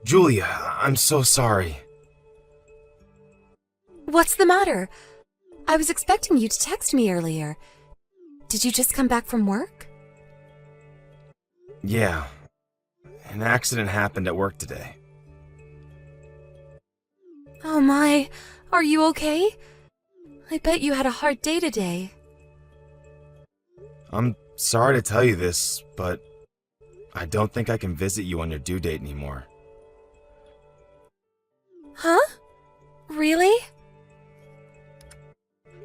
Julia, I'm so sorry. What's the matter? I was expecting you to text me earlier. Did you just come back from work? Yeah, an accident happened at work today. Oh my, are you okay? I bet you had a hard day today. I'm sorry to tell you this, but I don't think I can visit you on your due date anymore. Huh? Really?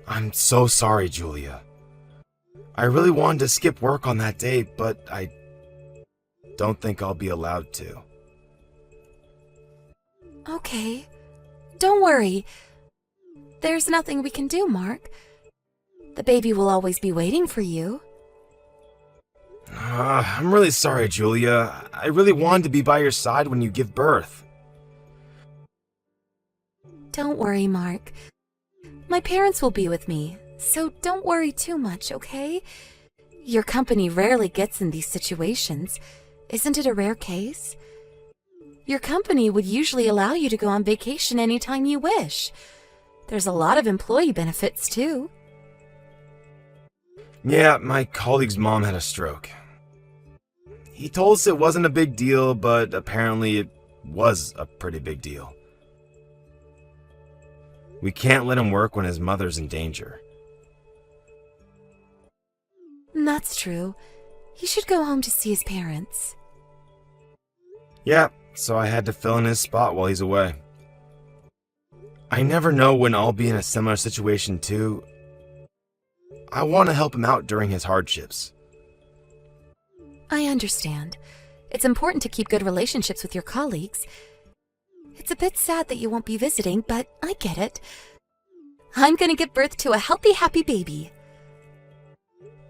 I'm so sorry, Julia. I really wanted to skip work on that day, but I don't think I'll be allowed to. Okay. Don't worry. There's nothing we can do, Mark. The baby will always be waiting for you. I'm really sorry, Julia. I really wanted to be by your side when you give birth. Don't worry, Mark. My parents will be with me, so don't worry too much, okay? Your company rarely gets in these situations. Isn't it a rare case? Your company would usually allow you to go on vacation anytime you wish. There's a lot of employee benefits, too. Yeah, my colleague's mom had a stroke. He told us it wasn't a big deal, but apparently it was a pretty big deal. We can't let him work when his mother's in danger. That's true. He should go home to see his parents. Yeah, so I had to fill in his spot while he's away. I never know when I'll be in a similar situation too. I want to help him out during his hardships. I understand. It's important to keep good relationships with your colleagues. It's a bit sad that you won't be visiting, but I get it. I'm gonna give birth to a healthy, happy baby.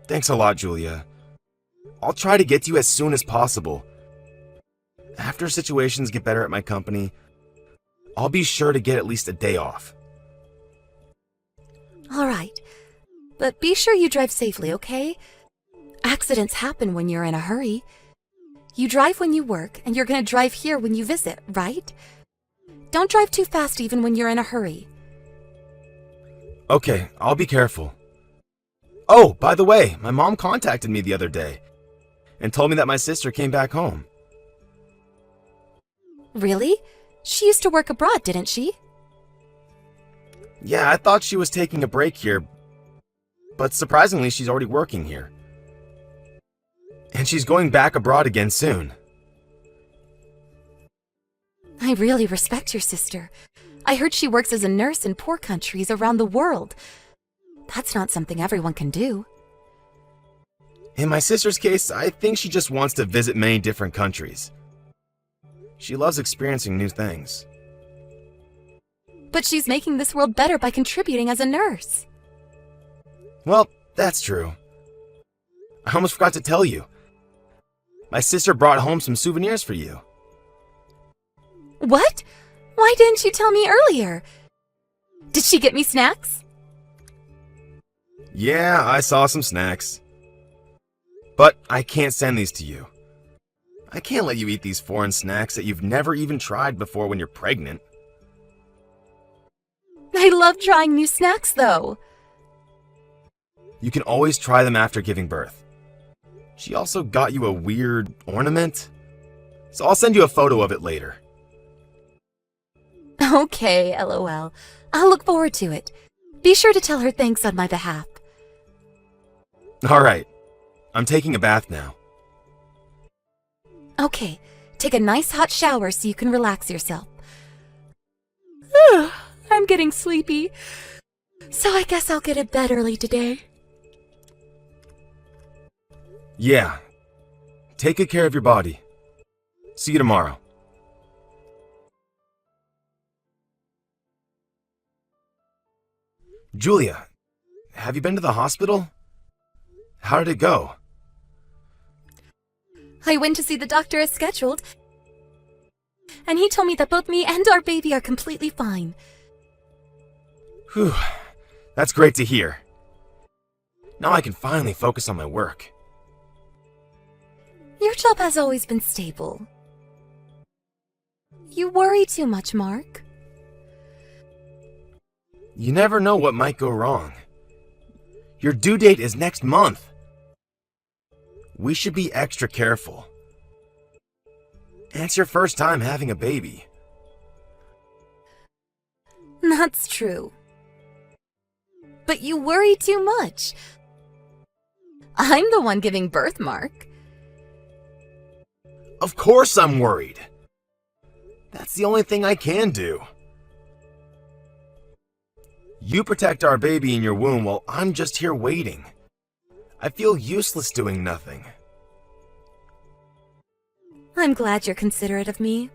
Thanks a lot, Julia. I'll try to get to you as soon as possible. After situations get better at my company, I'll be sure to get at least a day off. All right. But be sure you drive safely, okay? Accidents happen when you're in a hurry. You drive when you work, and you're gonna drive here when you visit, right? Don't drive too fast even when you're in a hurry. Okay, I'll be careful. Oh, by the way, my mom contacted me the other day and told me that my sister came back home. Really? She used to work abroad, didn't she? Yeah, I thought she was taking a break here, but surprisingly, she's already working here. And she's going back abroad again soon. I really respect your sister. I heard she works as a nurse in poor countries around the world. That's not something everyone can do. In my sister's case, I think she just wants to visit many different countries. She loves experiencing new things. But she's making this world better by contributing as a nurse. Well, that's true. I almost forgot to tell you. My sister brought home some souvenirs for you. What? Why didn't you tell me earlier? Did she get me snacks? Yeah, I saw some snacks. But I can't send these to you. I can't let you eat these foreign snacks that you've never even tried before when you're pregnant. I love trying new snacks, though. You can always try them after giving birth. She also got you a weird ornament, so I'll send you a photo of it later. Okay, LOL. I'll look forward to it. Be sure to tell her thanks on my behalf. Alright, I'm taking a bath now. Okay, take a nice hot shower so you can relax yourself. I'm getting sleepy, so I guess I'll get to bed early today. Yeah, take good care of your body. See you tomorrow. Julia, have you been to the hospital? How did it go? I went to see the doctor as scheduled, and he told me that both me and our baby are completely fine. Whew, that's great to hear. Now I can finally focus on my work. Your job has always been stable. You worry too much, Mark. You never know what might go wrong. Your due date is next month. We should be extra careful. And it's your first time having a baby. That's true. But you worry too much. I'm the one giving birth, Mark. Of course I'm worried. That's the only thing I can do. You protect our baby in your womb while I'm just here waiting. I feel useless doing nothing. I'm glad you're considerate of me.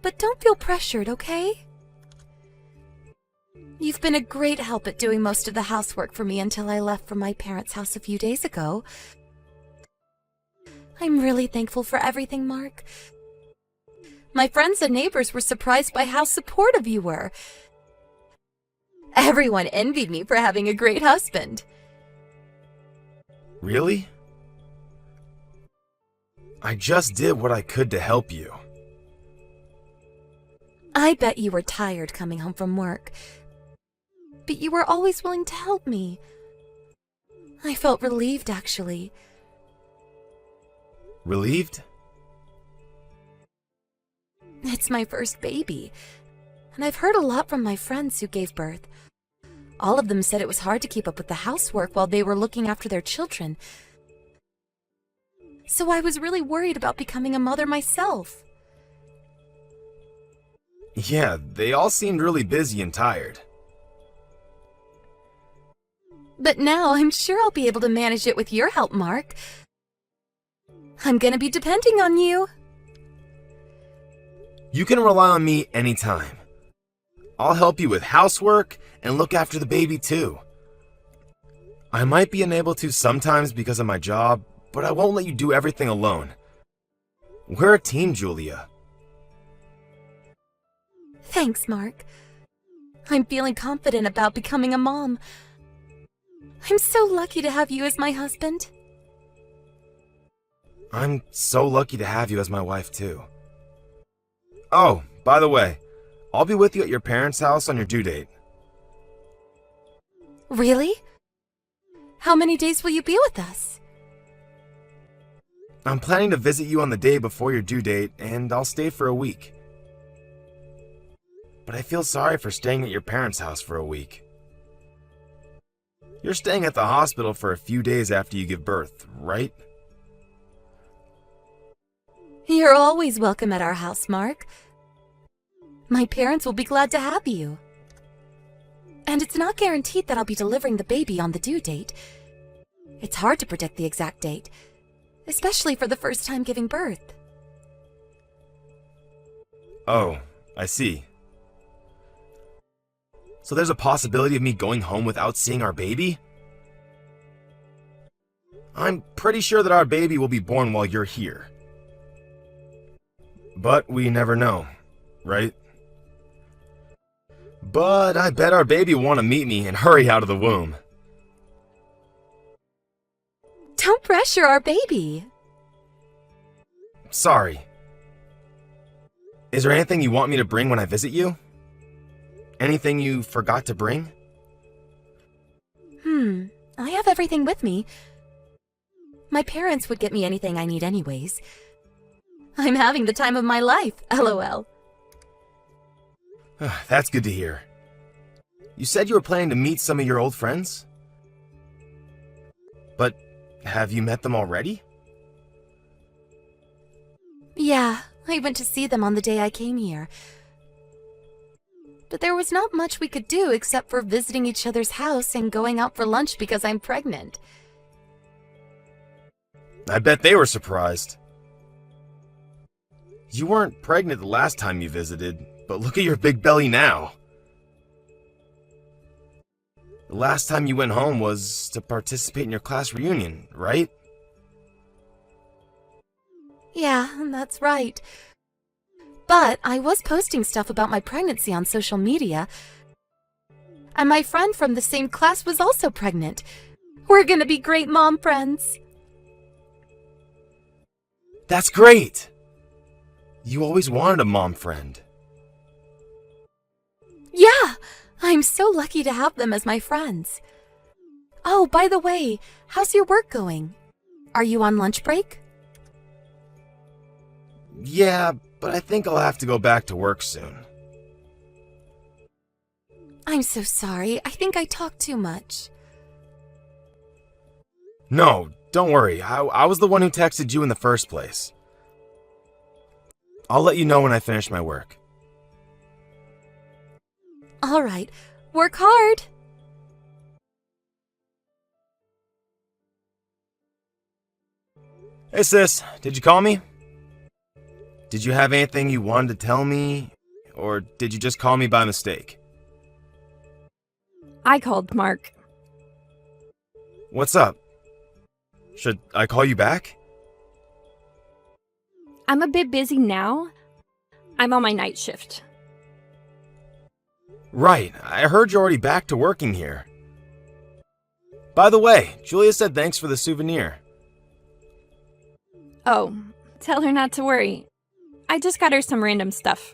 But don't feel pressured, okay? You've been a great help at doing most of the housework for me until I left for my parents' house a few days ago. I'm really thankful for everything, Mark. My friends and neighbors were surprised by how supportive you were. Everyone envied me for having a great husband. Really? I just did what I could to help you. I bet you were tired coming home from work. But you were always willing to help me. I felt relieved, actually. Relieved? It's my first baby, and I've heard a lot from my friends who gave birth. All of them said it was hard to keep up with the housework while they were looking after their children. So I was really worried about becoming a mother myself. Yeah, they all seemed really busy and tired. But now I'm sure I'll be able to manage it with your help, Mark. I'm gonna be depending on you. You can rely on me anytime. I'll help you with housework and look after the baby too. I might be unable to sometimes because of my job, but I won't let you do everything alone. We're a team, Julia. Thanks, Mark. I'm feeling confident about becoming a mom. I'm so lucky to have you as my husband. I'm so lucky to have you as my wife too. Oh, by the way, I'll be with you at your parents' house on your due date. Really? How many days will you be with us? I'm planning to visit you on the day before your due date, and I'll stay for a week. But I feel sorry for staying at your parents' house for a week. You're staying at the hospital for a few days after you give birth, right? You're always welcome at our house, Mark. My parents will be glad to have you. And it's not guaranteed that I'll be delivering the baby on the due date. It's hard to predict the exact date, especially for the first time giving birth. Oh, I see. So there's a possibility of me going home without seeing our baby? I'm pretty sure that our baby will be born while you're here. But we never know, right? But I bet our baby will want to meet me and hurry out of the womb. Don't pressure our baby. Sorry. Is there anything you want me to bring when I visit you? Anything you forgot to bring? I have everything with me. My parents would get me anything I need anyways. I'm having the time of my life, LOL. That's good to hear. You said you were planning to meet some of your old friends? But have you met them already? Yeah, I went to see them on the day I came here. But there was not much we could do except for visiting each other's house and going out for lunch because I'm pregnant. I bet they were surprised. You weren't pregnant the last time you visited, but look at your big belly now. The last time you went home was to participate in your class reunion, right? Yeah, that's right. But I was posting stuff about my pregnancy on social media. And my friend from the same class was also pregnant. We're gonna be great mom friends. That's great! You always wanted a mom friend. Yeah, I'm so lucky to have them as my friends. Oh, by the way, how's your work going? Are you on lunch break? Yeah, but I think I'll have to go back to work soon. I'm so sorry. I think I talk too much. No, don't worry. I was the one who texted you in the first place. I'll let you know when I finish my work. All right, work hard. Hey sis, did you call me? Did you have anything you wanted to tell me? Or did you just call me by mistake? I called Mark. What's up? Should I call you back? I'm a bit busy now. I'm on my night shift. Right, I heard you're already back to working here. By the way, Julia said thanks for the souvenir. Oh, tell her not to worry. I just got her some random stuff.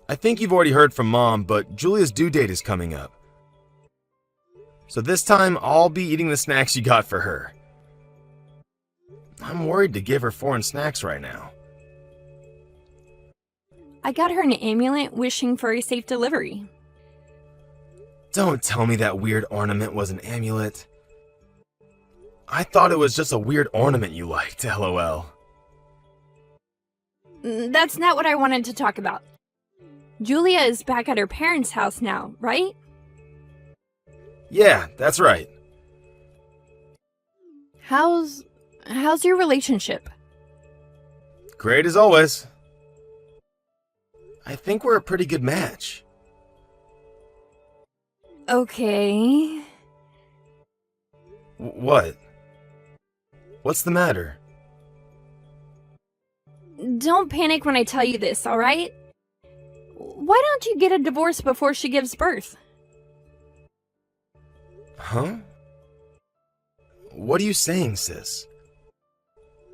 I think you've already heard from Mom, but Julia's due date is coming up. So this time, I'll be eating the snacks you got for her. I'm worried to give her foreign snacks right now. I got her an amulet wishing for a safe delivery. Don't tell me that weird ornament was an amulet. I thought it was just a weird ornament you liked, lol. That's not what I wanted to talk about. Julia is back at her parents' house now, right? Yeah, that's right. How's your relationship? Great as always. I think we're a pretty good match. Okay. What? What's the matter? Don't panic when I tell you this, alright? Why don't you get a divorce before she gives birth? Huh? What are you saying, sis?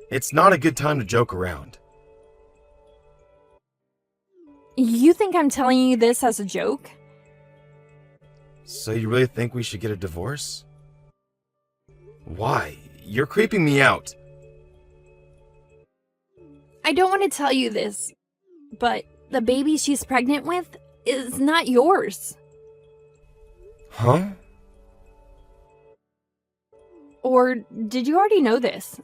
It's not a good time to joke around. You think I'm telling you this as a joke? So you really think we should get a divorce? Why? You're creeping me out. I don't want to tell you this, but the baby she's pregnant with is not yours. Huh? Or did you already know this?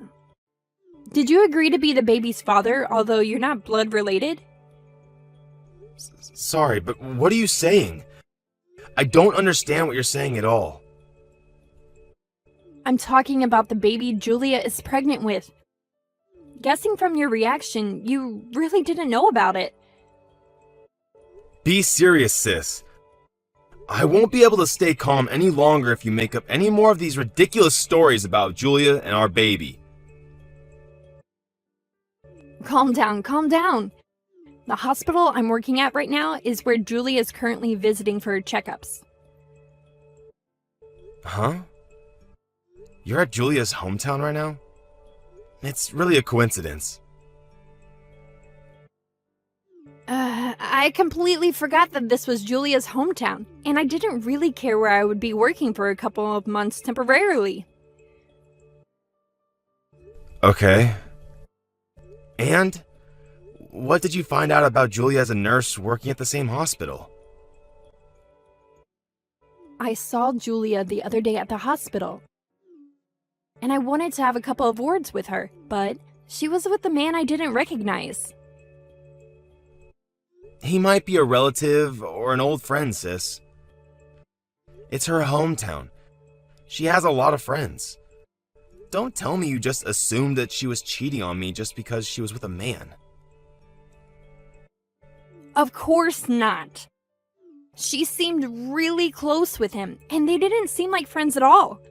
Did you agree to be the baby's father, although you're not blood related? Sorry, but what are you saying? I don't understand what you're saying at all. I'm talking about the baby Julia is pregnant with. Guessing from your reaction, you really didn't know about it. Be serious, sis. I won't be able to stay calm any longer if you make up any more of these ridiculous stories about Julia and our baby. Calm down, calm down. The hospital I'm working at right now is where Julia is currently visiting for her checkups. Huh? You're at Julia's hometown right now? It's really a coincidence. I completely forgot that this was Julia's hometown, and I didn't really care where I would be working for a couple of months temporarily. Okay. And? What did you find out about Julia as a nurse working at the same hospital? I saw Julia the other day at the hospital, and I wanted to have a couple of words with her, but she was with a man I didn't recognize. He might be a relative or an old friend, sis. It's her hometown. She has a lot of friends. Don't tell me you just assumed that she was cheating on me just because she was with a man. Of course not. She seemed really close with him, and they didn't seem like friends at all.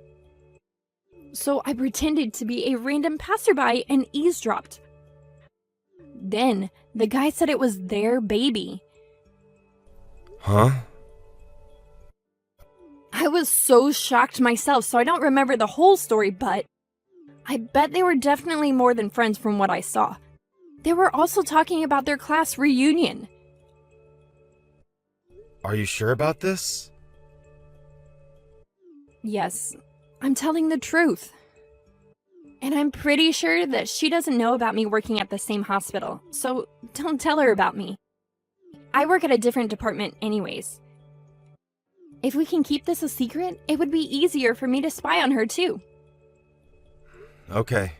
So I pretended to be a random passerby and eavesdropped. Then, the guy said it was their baby. Huh? I was so shocked myself, so I don't remember the whole story, but I bet they were definitely more than friends from what I saw. They were also talking about their class reunion. Are you sure about this? Yes, I'm telling the truth. And I'm pretty sure that she doesn't know about me working at the same hospital, so don't tell her about me. I work at a different department anyways. If we can keep this a secret, it would be easier for me to spy on her too. Okay.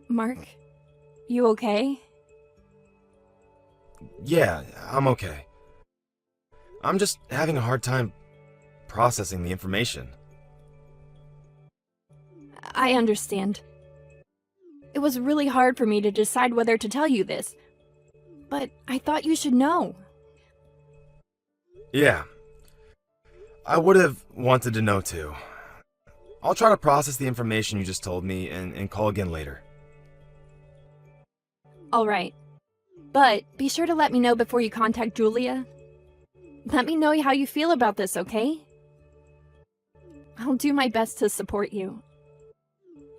Mark, you okay? Yeah, I'm okay. I'm just having a hard time processing the information. I understand. It was really hard for me to decide whether to tell you this, but I thought you should know. Yeah. I would have wanted to know too. I'll try to process the information you just told me and call again later. Alright. But be sure to let me know before you contact Julia. Let me know how you feel about this, okay? I'll do my best to support you.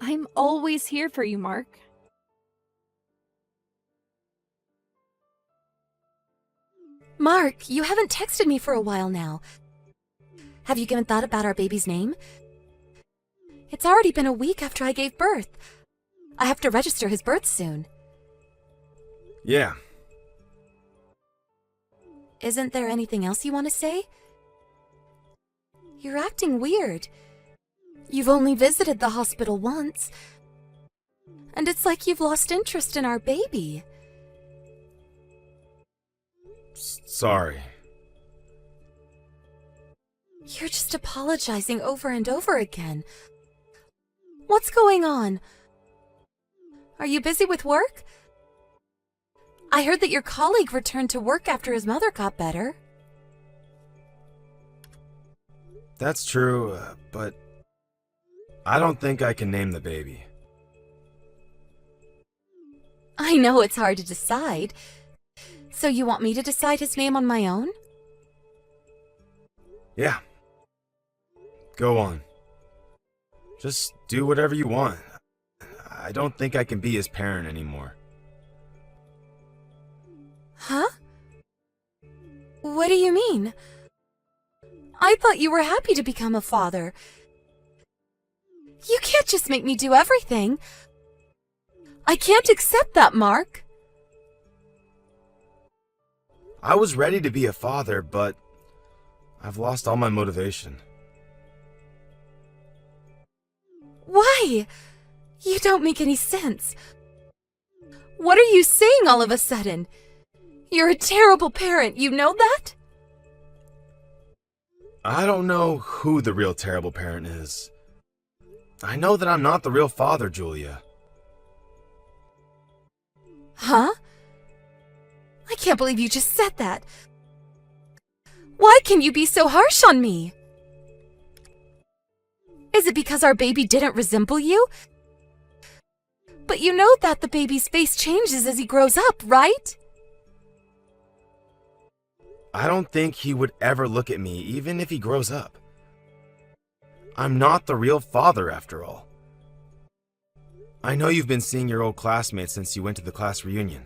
I'm always here for you, Mark. Mark, you haven't texted me for a while now. Have you given thought about our baby's name? It's already been a week after I gave birth. I have to register his birth soon. Yeah. Isn't there anything else you want to say? You're acting weird. You've only visited the hospital once. And it's like you've lost interest in our baby. Sorry. You're just apologizing over and over again. What's going on? Are you busy with work? I heard that your colleague returned to work after his mother got better. That's true, but I don't think I can name the baby. I know it's hard to decide. So you want me to decide his name on my own? Yeah. Go on. Just do whatever you want. I don't think I can be his parent anymore. Huh? What do you mean? I thought you were happy to become a father. You can't just make me do everything. I can't accept that, Mark. I was ready to be a father, but I've lost all my motivation. Why? You don't make any sense. What are you saying all of a sudden? You're a terrible parent, you know that? I don't know who the real terrible parent is. I know that I'm not the real father, Julia. Huh? I can't believe you just said that. Why can you be so harsh on me? Is it because our baby didn't resemble you? But you know that the baby's face changes as he grows up, right? I don't think he would ever look at me, even if he grows up. I'm not the real father, after all. I know you've been seeing your old classmates since you went to the class reunion.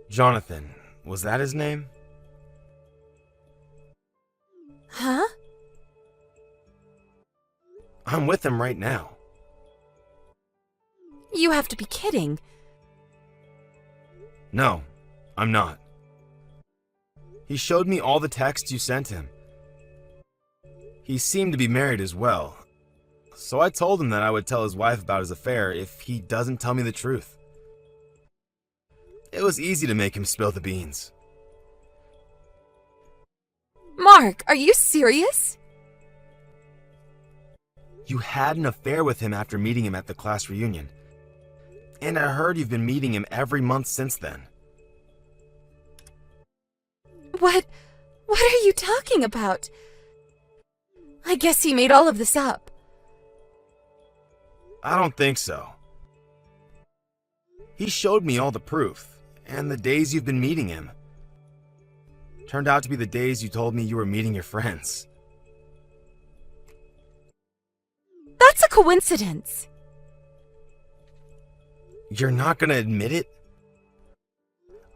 Jonathan, was that his name? Huh? I'm with him right now. You have to be kidding. No, I'm not. He showed me all the texts you sent him. He seemed to be married as well, so I told him that I would tell his wife about his affair if he doesn't tell me the truth. It was easy to make him spill the beans. Mark, are you serious? You had an affair with him after meeting him at the class reunion. And I heard you've been meeting him every month since then. What are you talking about? I guess he made all of this up. I don't think so. He showed me all the proof, and the days you've been meeting him. Turned out to be the days you told me you were meeting your friends. That's a coincidence. You're not gonna admit it?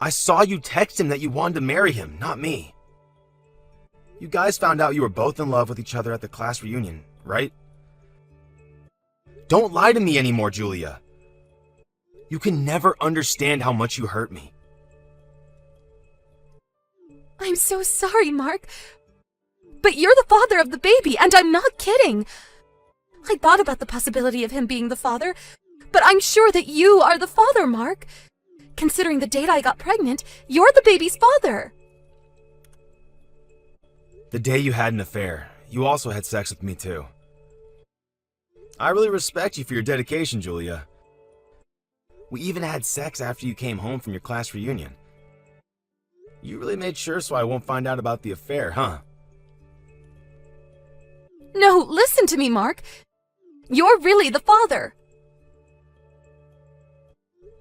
I saw you text him that you wanted to marry him, not me. You guys found out you were both in love with each other at the class reunion, right? Don't lie to me anymore, Julia. You can never understand how much you hurt me. I'm so sorry, Mark. But you're the father of the baby, and I'm not kidding. I thought about the possibility of him being the father, but I'm sure that you are the father, Mark. Considering the date I got pregnant, you're the baby's father. The day you had an affair, you also had sex with me too. I really respect you for your dedication, Julia. We even had sex after you came home from your class reunion. You really made sure so I won't find out about the affair, huh? No, listen to me, Mark. You're really the father.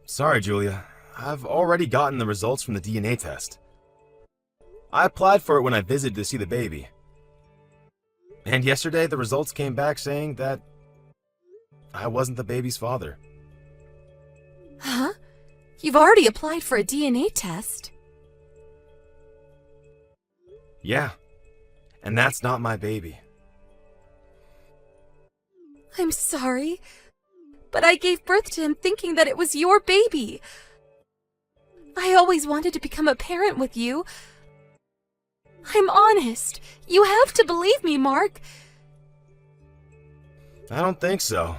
Sorry, Julia. I've already gotten the results from the DNA test. I applied for it when I visited to see the baby. And yesterday, the results came back saying that I wasn't the baby's father. Huh? You've already applied for a DNA test. Yeah, and that's not my baby. I'm sorry, but I gave birth to him thinking that it was your baby. I always wanted to become a parent with you. I'm honest. You have to believe me, Mark. I don't think so.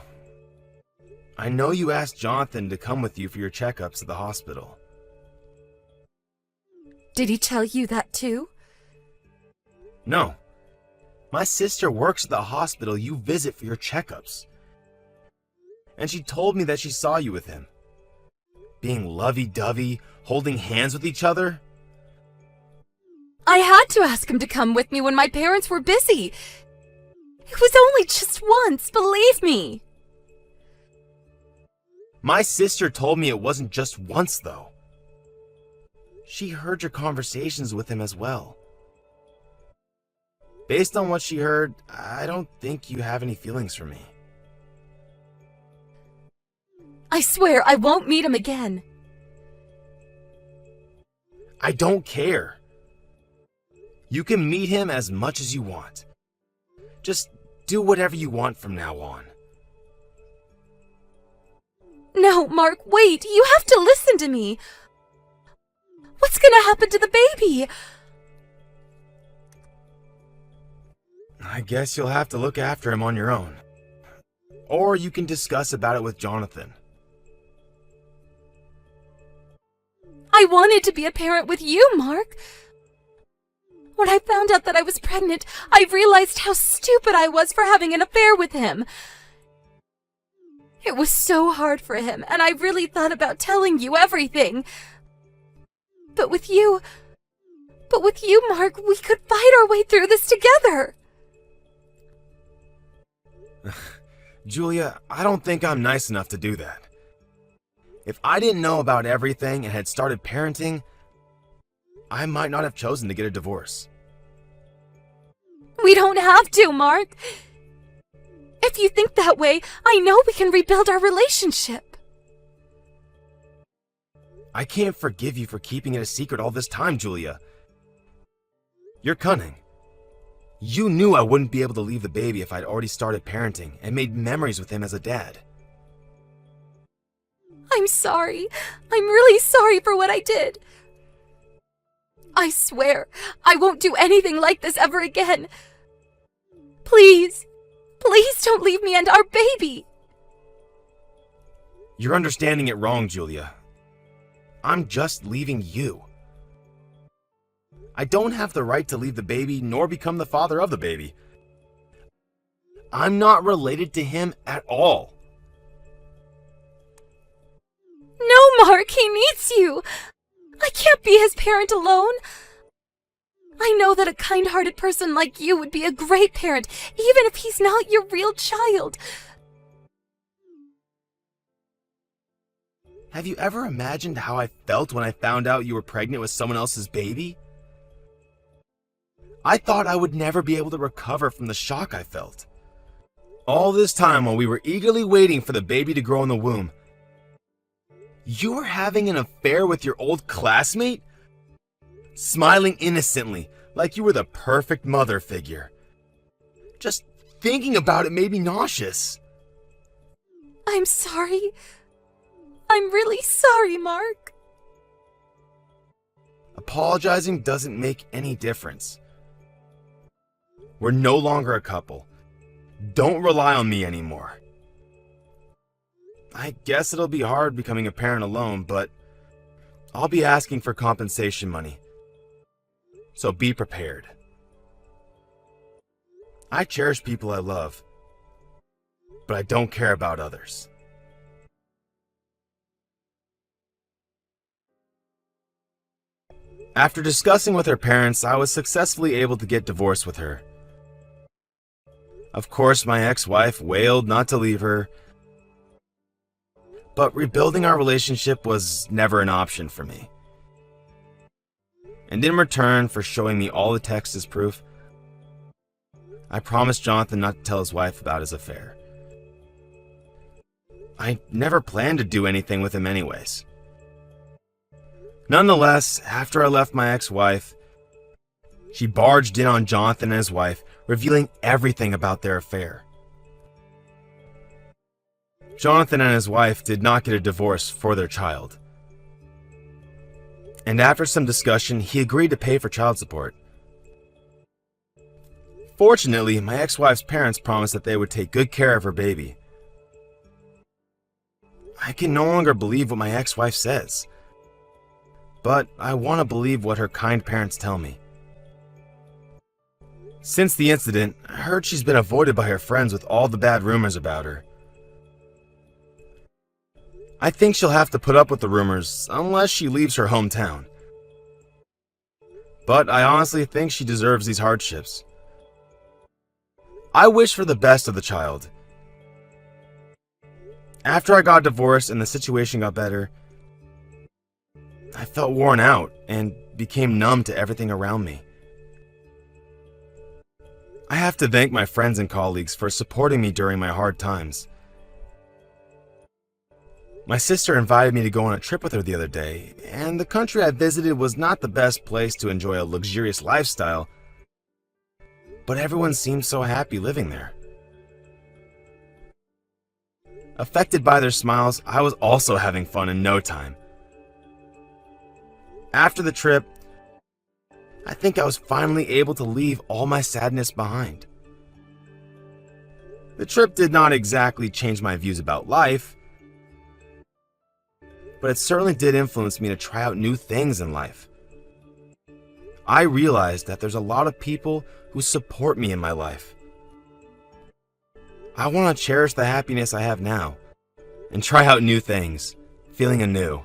I know you asked Jonathan to come with you for your checkups at the hospital. Did he tell you that too? No. My sister works at the hospital you visit for your checkups. And she told me that she saw you with him. Being lovey-dovey, holding hands with each other. I had to ask him to come with me when my parents were busy. It was only just once, believe me. My sister told me it wasn't just once, though. She heard your conversations with him as well. Based on what she heard, I don't think you have any feelings for me. I swear I won't meet him again. I don't care. You can meet him as much as you want. Just do whatever you want from now on. No, Mark, wait. You have to listen to me. What's gonna happen to the baby? I guess you'll have to look after him on your own. Or you can discuss about it with Jonathan. I wanted to be a parent with you, Mark. When I found out that I was pregnant, I realized how stupid I was for having an affair with him. It was so hard for him, and I really thought about telling you everything. But with you, Mark, we could fight our way through this together. Julia, I don't think I'm nice enough to do that. If I didn't know about everything and had started parenting, I might not have chosen to get a divorce. We don't have to, Mark. If you think that way, I know we can rebuild our relationship. I can't forgive you for keeping it a secret all this time, Julia. You're cunning. You knew I wouldn't be able to leave the baby if I'd already started parenting and made memories with him as a dad. I'm sorry. I'm really sorry for what I did. I swear, I won't do anything like this ever again. Please, please don't leave me and our baby. You're understanding it wrong, Julia. I'm just leaving you. I don't have the right to leave the baby nor become the father of the baby. I'm not related to him at all. No, Mark, he needs you. I can't be his parent alone. I know that a kind-hearted person like you would be a great parent, even if he's not your real child. Have you ever imagined how I felt when I found out you were pregnant with someone else's baby? I thought I would never be able to recover from the shock I felt. All this time while we were eagerly waiting for the baby to grow in the womb, You were having an affair with your old classmate? Smiling innocently, like you were the perfect mother figure. Just thinking about it made me nauseous. I'm sorry. I'm really sorry, Mark. Apologizing doesn't make any difference. We're no longer a couple. Don't rely on me anymore. I guess it'll be hard becoming a parent alone, but I'll be asking for compensation money. So be prepared. I cherish people I love, but I don't care about others. After discussing with her parents, I was successfully able to get divorced with her. Of course, my ex-wife wailed not to leave her, but rebuilding our relationship was never an option for me. And in return for showing me all the texts as proof, I promised Jonathan not to tell his wife about his affair. I never planned to do anything with him anyways. Nonetheless, after I left my ex-wife, she barged in on Jonathan and his wife, revealing everything about their affair. Jonathan and his wife did not get a divorce for their child. And after some discussion, he agreed to pay for child support. Fortunately, my ex-wife's parents promised that they would take good care of her baby. I can no longer believe what my ex-wife says, but I want to believe what her kind parents tell me. Since the incident, I heard she's been avoided by her friends with all the bad rumors about her. I think she'll have to put up with the rumors unless she leaves her hometown. But I honestly think she deserves these hardships. I wish for the best of the child. After I got divorced and the situation got better, I felt worn out and became numb to everything around me. I have to thank my friends and colleagues for supporting me during my hard times. My sister invited me to go on a trip with her the other day, and the country I visited was not the best place to enjoy a luxurious lifestyle, but everyone seemed so happy living there. Affected by their smiles, I was also having fun in no time. After the trip, I think I was finally able to leave all my sadness behind. The trip did not exactly change my views about life, but it certainly did influence me to try out new things in life. I realized that there's a lot of people who support me in my life. I want to cherish the happiness I have now and try out new things, feeling anew.